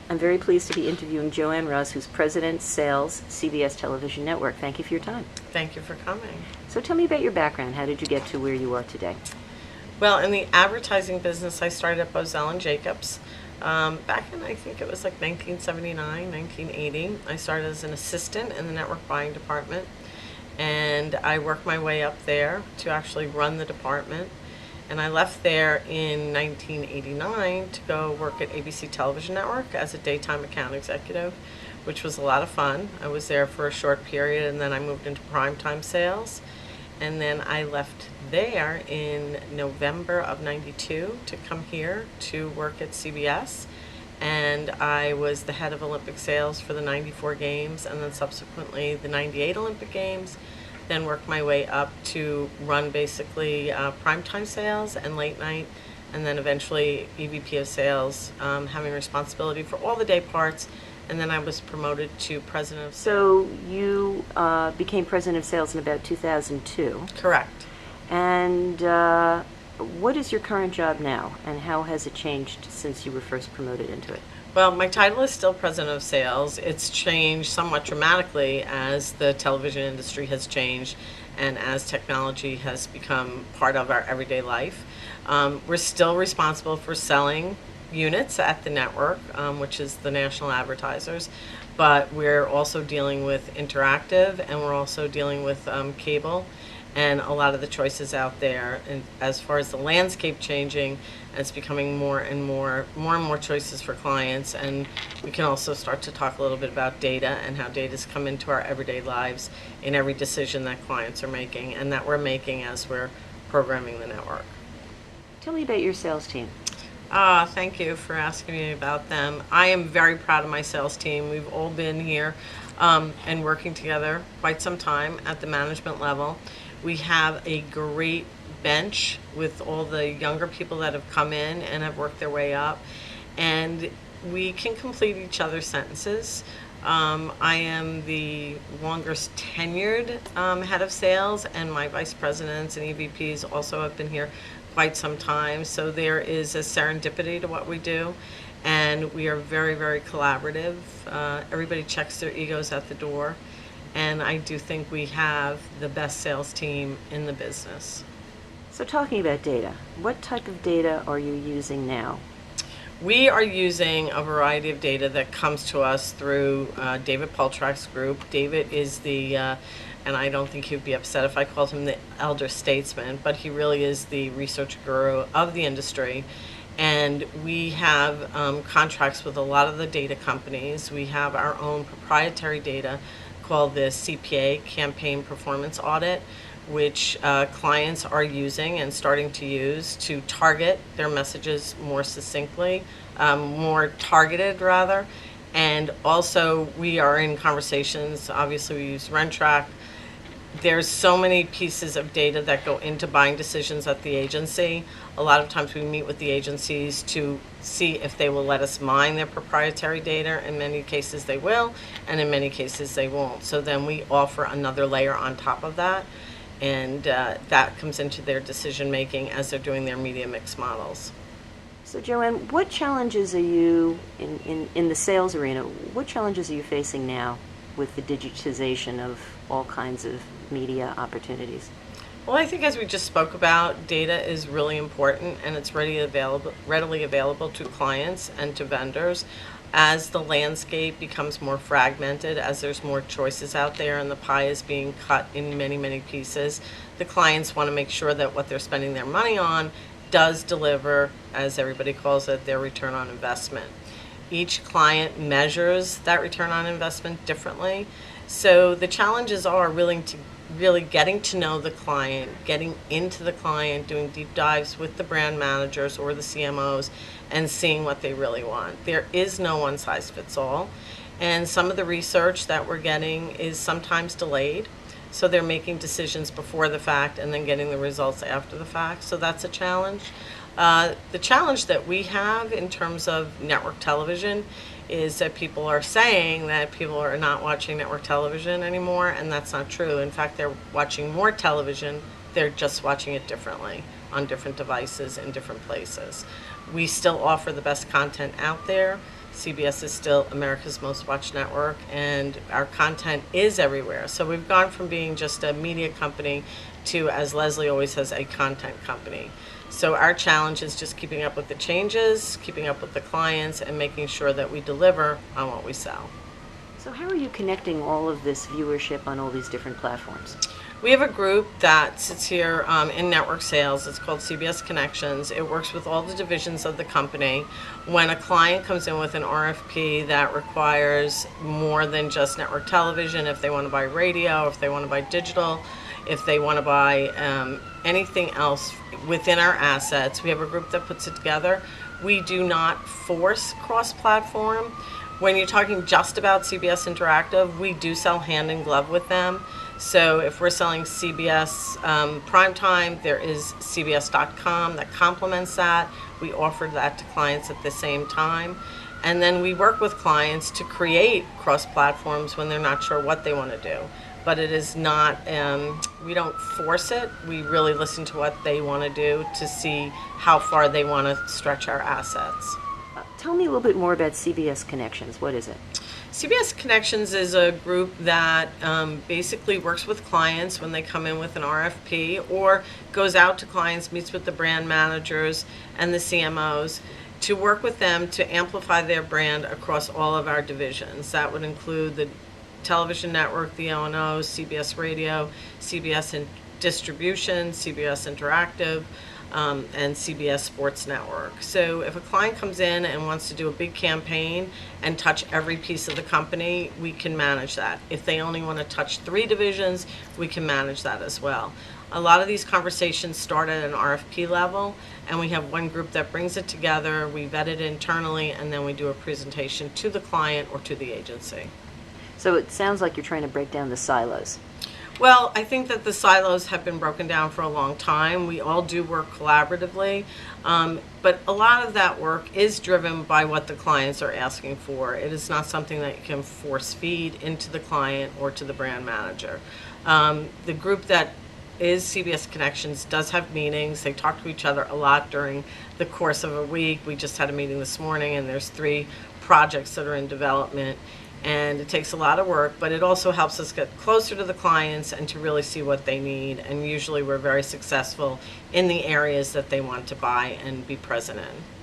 I'm very pleased to be interviewing Joanne Russ, who's President, Sales, CBS Television Network. Thank you for your time. Thank you for coming. So tell me about your background. How did you get to where you are today? Well, in the advertising business, I started at Bozell and Jacobs. Back in, I think it was like 1979, 1980. I started as an assistant in the network buying department, and I worked my way up there to actually run the department. And I left there in 1989 to go work at ABC Television Network as a daytime account executive, which was a lot of fun. I was there for a short period, and then I moved into primetime sales. And then I left there in November of '92 to come here to work at CBS. And I was the head of Olympic sales for the '94 games, and then subsequently the '98 Olympic games. Then worked my way up to run basically primetime sales and late night, and then eventually EVP of sales, having responsibility for all the day parts. And then I was promoted to president of sales. So you became President of Sales in about 2002. Correct. And what is your current job now, and how has it changed since you were first promoted into it? Well, my title is still President of Sales. It's changed somewhat dramatically as the television industry has changed and as technology has become part of our everyday life. We're still responsible for selling units at the network, which is the national advertisers, but we're also dealing with interactive, and we're also dealing with cable and a lot of the choices out there. And as far as the landscape changing, it's becoming more and more choices for clients. And we can also start to talk a little bit about data and how data's come into our everyday lives in every decision that clients are making and that we're making as we're programming the network. Tell me about your sales team. Thank you for asking me about them. I am very proud of my sales team. We've all been here and working together quite some time at the management level. We have a great bench with all the younger people that have come in and have worked their way up, and we can complete each other's sentences. I am the longest tenured head of sales, and my vice presidents and EVPs also have been here quite some time, so there is a serendipity to what we do, and we are very, very collaborative. Everybody checks their egos at the door, and I do think we have the best sales team in the business. So talking about data, what type of data are you using now? We are using a variety of data that comes to us through David Poltrak's group. David is the, and I don't think he'd be upset if I called him the elder statesman, but he really is the research guru of the industry. And we have contracts with a lot of the data companies. We have our own proprietary data called the CPA, Campaign Performance Audit, which clients are using and starting to use to target their messages more succinctly, more targeted rather. And also we are in conversations, obviously we use RenTrack. There's so many pieces of data that go into buying decisions at the agency. A lot of times we meet with the agencies to see if they will let us mine their proprietary data. In many cases they will, and in many cases they won't. So then we offer another layer on top of that, and that comes into their decision making as they're doing their media mix models. So Joanne, what challenges are you, in the sales arena, what challenges are you facing now with the digitization of all kinds of media opportunities? Well, I think as we just spoke about, data is really important, and it's readily available to clients and to vendors. As the landscape becomes more fragmented, as there's more choices out there and the pie is being cut in many, many pieces, the clients want to make sure that what they're spending their money on does deliver, as everybody calls it, their return on investment. Each client measures that return on investment differently. So the challenges are really getting to know the client, getting into the client, doing deep dives with the brand managers or the CMOs, and seeing what they really want. There is no one size fits all, and some of the research that we're getting is sometimes delayed. So they're making decisions before the fact and then getting the results after the fact. So that's a challenge. The challenge that we have in terms of network television is that people are saying that people are not watching network television anymore, and that's not true. In fact, they're watching more television, they're just watching it differently on different devices in different places. We still offer the best content out there, CBS is still America's most watched network, and our content is everywhere. So we've gone from being just a media company to, as Leslie always says, a content company. So our challenge is just keeping up with the changes, keeping up with the clients, and making sure that we deliver on what we sell. So how are you connecting all of this viewership on all these different platforms? We have a group that sits here in network sales. It's called CBS Connections. It works with all the divisions of the company. When a client comes in with an RFP that requires more than just network television, if they want to buy radio, if they want to buy digital, if they want to buy anything else within our assets, we have a group that puts it together. We do not force cross-platform. When you're talking just about CBS Interactive, we do sell hand in glove with them. So if we're selling CBS Primetime, there is CBS.com that complements that. We offer that to clients at the same time. And then we work with clients to create cross-platforms when they're not sure what they want to do. But it is not, we don't force it. We really listen to what they want to do to see how far they want to stretch our assets. Tell me a little bit more about CBS Connections. What is it? CBS Connections is a group that basically works with clients when they come in with an RFP, or goes out to clients, meets with the brand managers and the CMOs to work with them to amplify their brand across all of our divisions. That would include the television network, the O&O, CBS Radio, CBS Distribution, CBS Interactive, and CBS Sports Network. So if a client comes in and wants to do a big campaign and touch every piece of the company, we can manage that. If they only want to touch 3 divisions, we can manage that as well. A lot of these conversations start at an RFP level, and we have one group that brings it together, we vet it internally, and then we do a presentation to the client or to the agency. So it sounds like you're trying to break down the silos. Well, I think that the silos have been broken down for a long time. We all do work collaboratively, but a lot of that work is driven by what the clients are asking for. It is not something that you can force feed into the client or to the brand manager. The group that is CBS Connections does have meetings. They talk to each other a lot during the course of a week. We just had a meeting this morning, and there's 3 projects that are in development. And it takes a lot of work, but it also helps us get closer to the clients and to really see what they need. And usually we're very successful in the areas that they want to buy and be present in.